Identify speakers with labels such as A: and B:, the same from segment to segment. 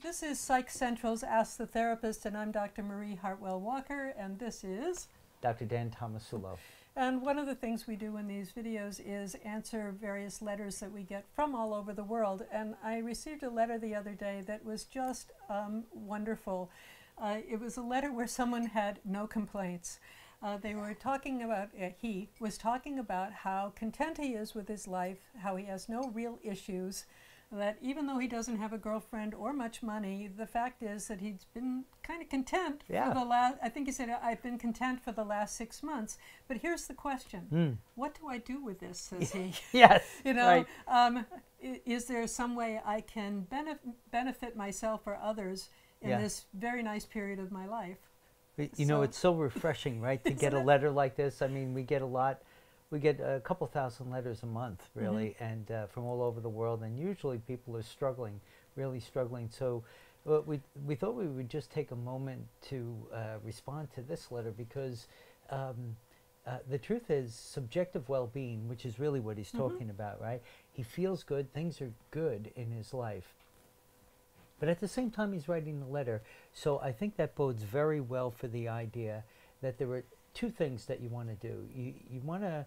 A: This is Psych Central's Ask the Therapist, and I'm Dr. Marie Hartwell-Walker, and this is
B: Dr. Dan Tomasulo.
A: And one of the things we do in these videos is answer various letters that we get from all over the world. And I received a letter the other day that was just wonderful. It was a letter where someone had no complaints. They were talking about, he was talking about how content he is with his life, how he has no real issues, that even though he doesn't have a girlfriend or much money, the fact is that he's been kind of content for the last, I think he said, I've been content for the last 6 months. But here's the question. What do I do with this, says he.
B: Yes,
A: you know, right. Is there some way I can benefit myself or others in this very nice period of my life?
B: You know, it's so refreshing, right, to get a letter like this. I mean, we get a lot. We get a couple thousand letters a month, really, and from all over the world. And usually people are struggling, really struggling. So we thought we would just take a moment to respond to this letter because the truth is subjective well-being, which is really what he's talking about, right? He feels good. Things are good in his life. But at the same time, he's writing the letter. So I think that bodes very well for the idea that there are two things that you want to do. You want to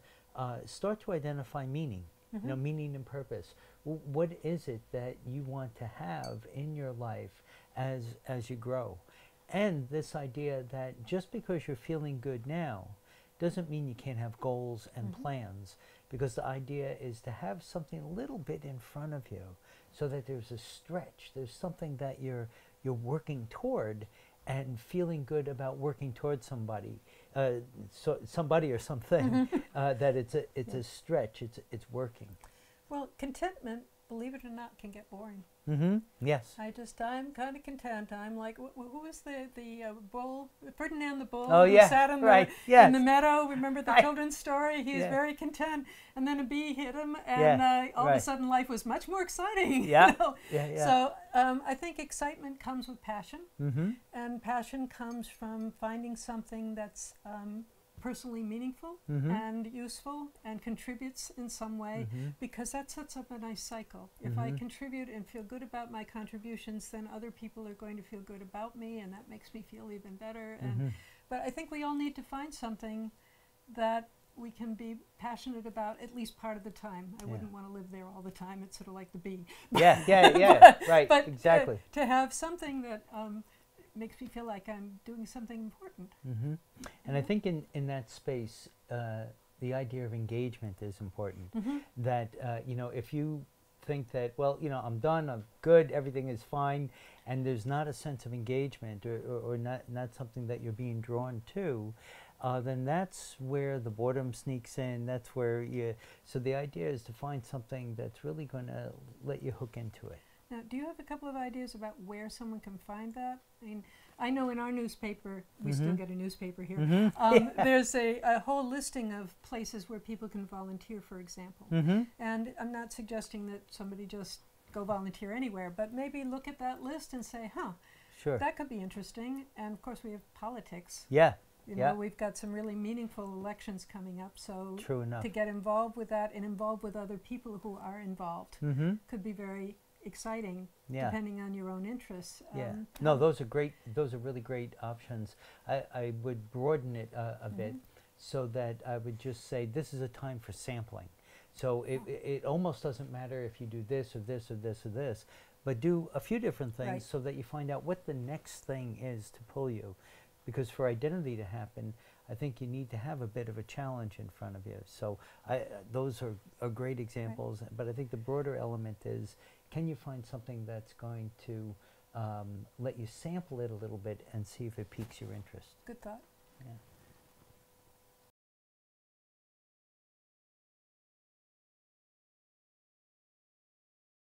B: start to identify meaning, you know, meaning and purpose. What is it that you want to have in your life as you grow? And this idea that just because you're feeling good now doesn't mean you can't have goals and plans, because the idea is to have something a little bit in front of you so that there's a stretch, there's something that you're working toward, and feeling good about working towards somebody, somebody or something, that it's a stretch, it's working. Well,
A: contentment, believe it or not, can get boring.
B: Yes.
A: I'm kind of content. I'm like, who was the bull, Ferdinand the bull,
B: who
A: sat in the meadow? Remember the children's story? He's very content, and then a bee hit him, and all of a sudden life was much more exciting. You know? So I think excitement comes with passion, and passion comes from finding something that's personally meaningful and useful and contributes in some way, because that sets up a nice cycle. If I contribute and feel good about my contributions, then other people are going to feel good about me, and that makes me feel even better. But I think we all need to find something that we can be passionate about at least part of the time. I wouldn't want to live there all the time. It's sort of like the bee. But
B: exactly.
A: To have something that makes me feel like I'm doing something important.
B: And I think in that space, the idea of engagement is important. That, you know, if you think that, well, you know, I'm done, I'm good, everything is fine, and there's not a sense of engagement or not something that you're being drawn to, then that's where the boredom sneaks in. That's where so the idea is to find something that's really going to let you hook into it.
A: Now, do you have a couple of ideas about where someone can find that? I mean, I know in our newspaper, we still get a newspaper here, there's a whole listing of places where people can volunteer, for example. And I'm not suggesting that somebody just go volunteer anywhere, but maybe look at that list and say, that could be interesting. And of course, we have politics. You know, we've got some really meaningful elections coming up, so to get involved with that and involved with other people who are involved could be very exciting, depending on your own interests.
B: No, those are great. Those are really great options. I would broaden it a bit, so that I would just say this is a time for sampling. So it almost doesn't matter if you do this or this or this or this, but do a few different things so that you find out what the next thing is to pull you. Because for identity to happen, I think you need to have a bit of a challenge in front of you. So those are great examples, but I think the broader element is, can you find something that's going to let you sample it a little bit and see if it piques your interest?
A: Good thought.
B: Yeah.